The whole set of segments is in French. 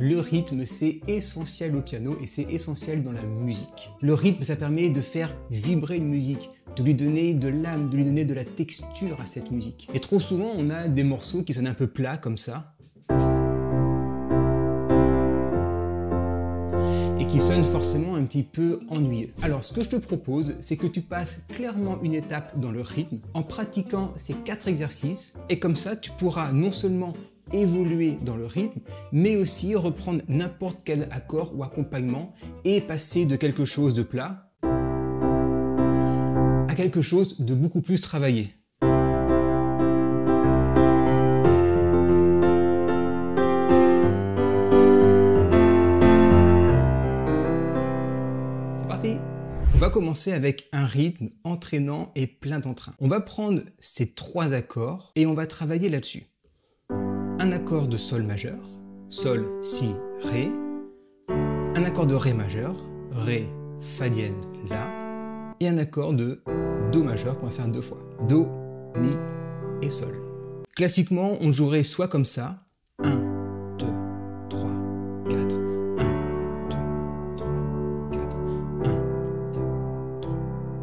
Le rythme, c'est essentiel au piano et c'est essentiel dans la musique. Le rythme, ça permet de faire vibrer une musique, de lui donner de l'âme, de lui donner de la texture à cette musique. Et trop souvent, on a des morceaux qui sonnent un peu plats comme ça, et qui sonnent forcément un petit peu ennuyeux. Alors ce que je te propose, c'est que tu passes clairement une étape dans le rythme en pratiquant ces 4 exercices, et comme ça, tu pourras non seulement évoluer dans le rythme, mais aussi reprendre n'importe quel accord ou accompagnement et passer de quelque chose de plat à quelque chose de beaucoup plus travaillé. C'est parti! On va commencer avec un rythme entraînant et plein d'entrain. On va prendre ces 3 accords et on va travailler là-dessus. Un accord de sol majeur, sol, si, ré, un accord de ré majeur, ré, fa dièse, la, et un accord de do majeur qu'on va faire 2 fois, do, mi et sol. Classiquement, on jouerait soit comme ça, 1, 2, 3, 4, 1, 2, 3, 4, 1, 2, 3,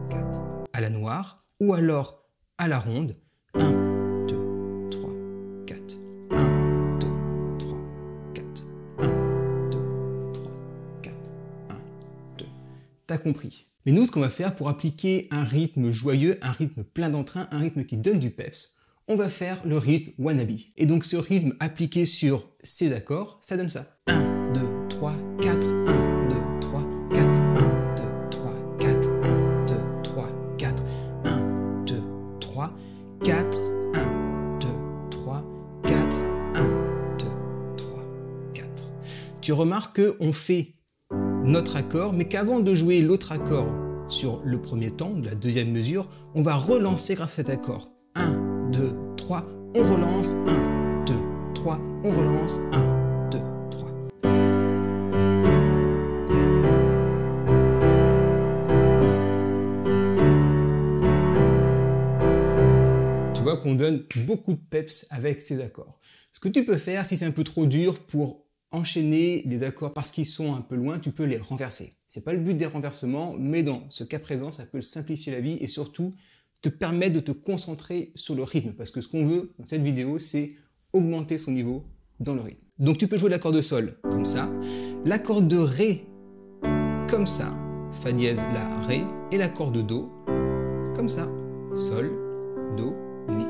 4, à la noire, ou alors à la ronde, 1, 2, 3, 4. 1, 2, 3, 4, 1, 2, 3, 4, 1, 2. T'as compris. Mais nous, ce qu'on va faire pour appliquer un rythme joyeux, un rythme plein d'entrain, un rythme qui donne du peps, on va faire le rythme wannabe. Et donc ce rythme appliqué sur ces accords, ça donne ça. 1, 2, 3, 4, 1, 2, 3, 4, 1, 2, 3, 4, 1, 2, 3, 4, 1, 2, 3, 4, 1, 2, 3, 4, 1, 2, 3, 4. Tu remarques qu'on fait notre accord, mais qu'avant de jouer l'autre accord sur le premier temps, de la deuxième mesure, on va relancer grâce à cet accord. 1, 2, 3, on relance, 1, 2, 3, on relance, 1, 2, 3. Tu vois qu'on donne beaucoup de peps avec ces accords. Ce que tu peux faire, si c'est un peu trop dur pour enchaîner les accords parce qu'ils sont un peu loin, tu peux les renverser. C'est pas le but des renversements, mais dans ce cas présent, ça peut simplifier la vie et surtout te permettre de te concentrer sur le rythme. Parce que ce qu'on veut dans cette vidéo, c'est augmenter son niveau dans le rythme. Donc tu peux jouer l'accord de sol comme ça, l'accord de ré comme ça, fa dièse, la, ré, et l'accord de do comme ça, sol, do, mi.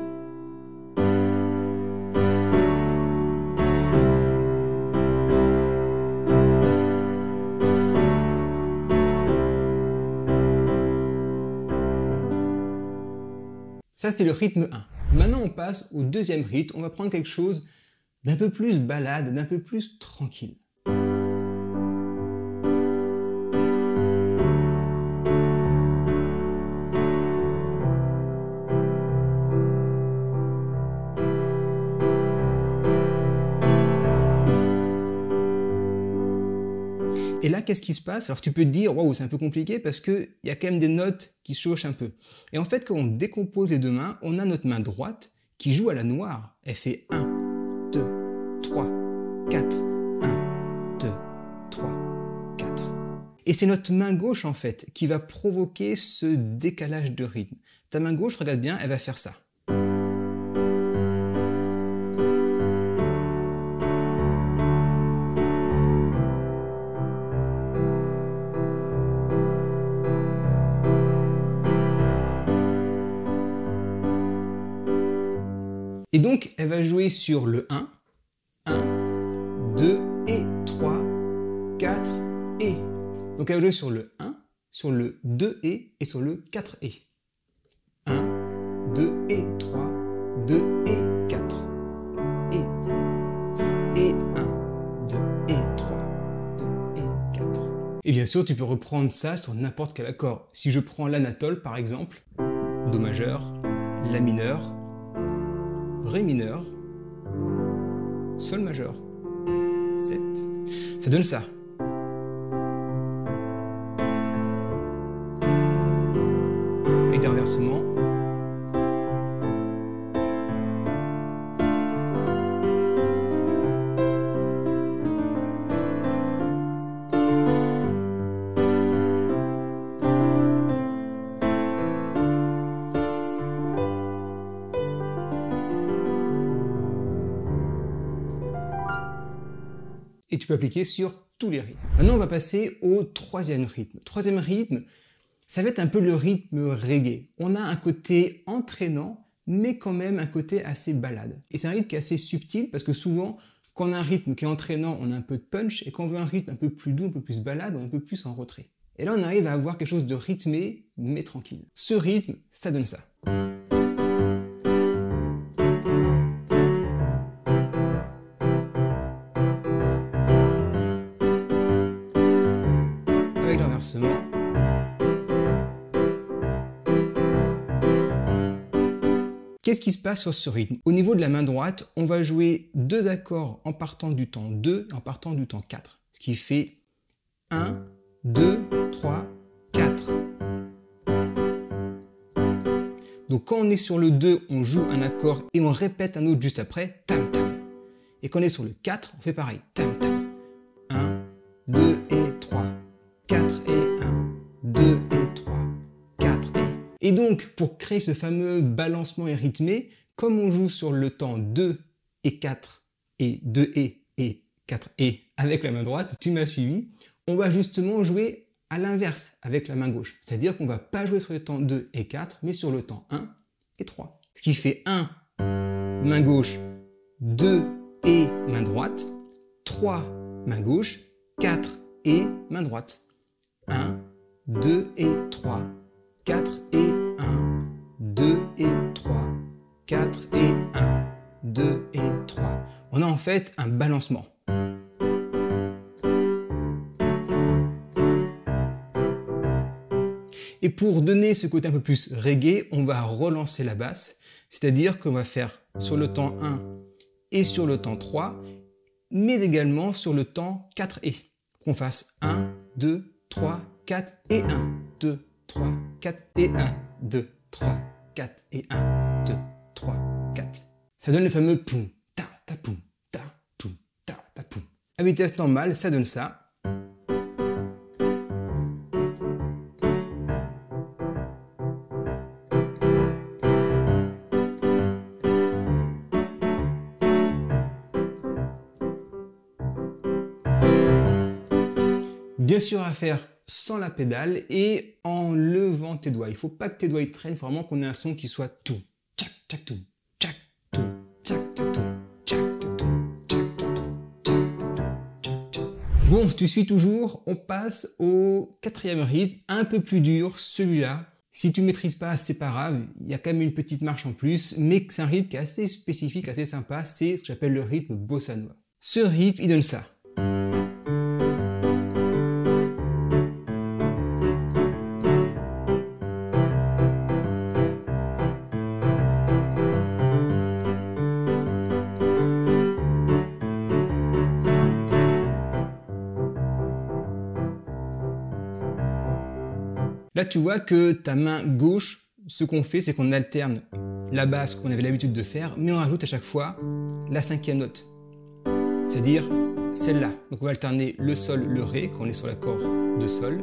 Ça, c'est le rythme 1. Maintenant, on passe au deuxième rythme. On va prendre quelque chose d'un peu plus balade, d'un peu plus tranquille. Et là, qu'est-ce qui se passe? Alors tu peux te dire, waouh, c'est un peu compliqué parce qu'il y a quand même des notes qui chauchent un peu. Et en fait, quand on décompose les deux mains, on a notre main droite qui joue à la noire. Elle fait 1, 2, 3, 4, 1, 2, 3, 4. Et c'est notre main gauche, en fait, qui va provoquer ce décalage de rythme. Ta main gauche, regarde bien, elle va faire ça. Et donc, elle va jouer sur le 1, 2 et 3, 4 et. Donc, elle va jouer sur le 1, sur le 2 et sur le 4 et. 1, 2 et 3, 2 et 4. Et 1, 2 et 3, 2 et 4. Et bien sûr, tu peux reprendre ça sur n'importe quel accord. Si je prends l'anatole, par exemple, Do majeur, La mineur, Ré mineur, Sol majeur, 7. Ça donne ça. Et des renversements. Et tu peux appliquer sur tous les rythmes. Maintenant, on va passer au troisième rythme. Troisième rythme, ça va être un peu le rythme reggae. On a un côté entraînant, mais quand même un côté assez balade. Et c'est un rythme qui est assez subtil parce que souvent, quand on a un rythme qui est entraînant, on a un peu de punch, et quand on veut un rythme un peu plus doux, un peu plus balade, on est un peu plus en retrait. Et là, on arrive à avoir quelque chose de rythmé, mais tranquille. Ce rythme, ça donne ça. Avec l'inversement. Qu'est-ce qui se passe sur ce rythme? Au niveau de la main droite, on va jouer 2 accords en partant du temps 2 et en partant du temps 4. Ce qui fait 1, 2, 3, 4. Donc quand on est sur le 2, on joue un accord et on répète un autre juste après, tam tam. Et quand on est sur le 4, on fait pareil, tam tam. 1, 2 et 3, 4 et 1, 2 et 3, 4 et... Et donc, pour créer ce fameux balancement et rythmé, comme on joue sur le temps 2 et 4 et 2 et 4 et avec la main droite, tu m'as suivi, on va justement jouer à l'inverse avec la main gauche. C'est-à-dire qu'on ne va pas jouer sur le temps 2 et 4, mais sur le temps 1 et 3. Ce qui fait 1, main gauche, 2 et main droite, 3, main gauche, 4 et main droite. 1, 2 et 3, 4 et 1, 2 et 3, 4 et 1, 2 et 3. On a en fait un balancement. Et pour donner ce côté un peu plus reggae, on va relancer la basse, c'est-à-dire qu'on va faire sur le temps 1 et sur le temps 3, mais également sur le temps 4 et. Qu'on fasse 1, 2, 3, 4 et 1, 2, 3, 4 et 1, 2, 3, 4 et 1, 2, 3, 4. Ça donne le fameux poum, ta, ta, poum, ta, poum, ta, poum. À vitesse normale, ça donne ça. Bien sûr à faire sans la pédale et en levant tes doigts. Il ne faut pas que tes doigts ils traînent, il faut vraiment qu'on ait un son qui soit tout. Tchac, tchac, tout. Tchac, tout. Tchac, tchac, tout. Tchac, tchac, tout. Tchac, tchac, tout. Tchac, tchac, tout. Bon, tu suis toujours. On passe au quatrième rythme, un peu plus dur, celui-là. Si tu ne maîtrises pas, c'est pas grave. Il y a quand même une petite marche en plus, mais c'est un rythme qui est assez spécifique, assez sympa. C'est ce que j'appelle le rythme bossa nova. Ce rythme, il donne ça. Là, tu vois que ta main gauche, ce qu'on fait, c'est qu'on alterne la basse qu'on avait l'habitude de faire, mais on rajoute à chaque fois la 5e note, c'est-à-dire celle-là. Donc on va alterner le sol, le ré, quand on est sur l'accord de sol,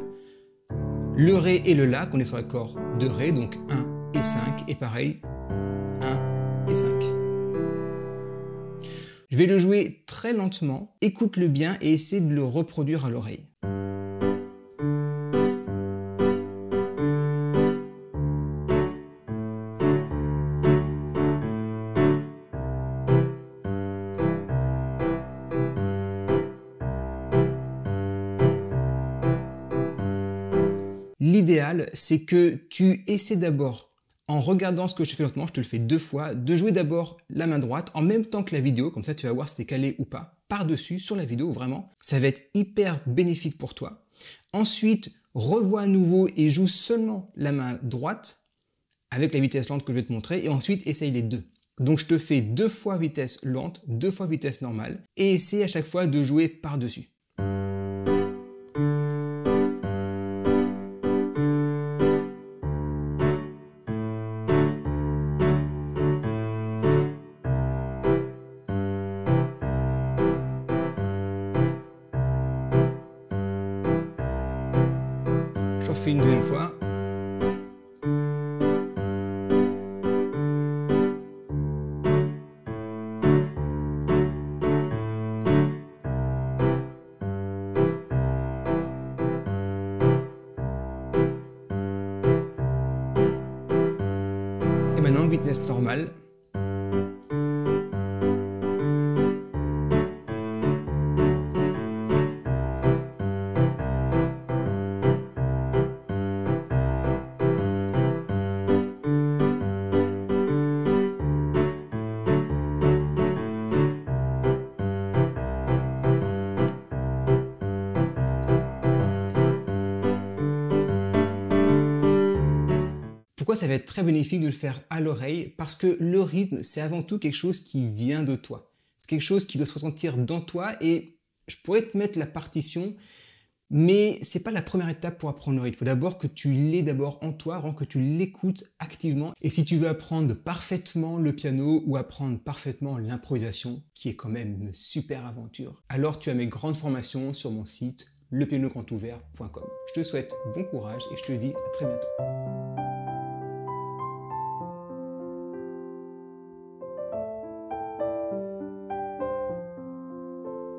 le ré et le la, quand on est sur l'accord de ré, donc 1 et 5, et pareil, 1 et 5. Je vais le jouer très lentement, écoute-le bien et essaie de le reproduire à l'oreille. L'idéal, c'est que tu essaies d'abord, en regardant ce que je fais lentement, je te le fais 2 fois, de jouer d'abord la main droite en même temps que la vidéo, comme ça tu vas voir si c'est calé ou pas, par-dessus, sur la vidéo, vraiment. Ça va être hyper bénéfique pour toi. Ensuite, revois à nouveau et joue seulement la main droite avec la vitesse lente que je vais te montrer, et ensuite essaye les deux. Donc je te fais 2 fois vitesse lente, 2 fois vitesse normale, et essaie à chaque fois de jouer par-dessus. Je refais une deuxième fois. vitesse normale. Pourquoi ça va être très bénéfique de le faire à l'oreille? Parce que le rythme, c'est avant tout quelque chose qui vient de toi. C'est quelque chose qui doit se ressentir dans toi et je pourrais te mettre la partition, mais c'est pas la première étape pour apprendre le rythme. Il faut d'abord que tu l'aies d'abord en toi, avant que tu l'écoutes activement. Et si tu veux apprendre parfaitement le piano ou apprendre parfaitement l'improvisation, qui est quand même une super aventure, alors tu as mes grandes formations sur mon site lepianograndOuvert.com. Je te souhaite bon courage et je te dis à très bientôt.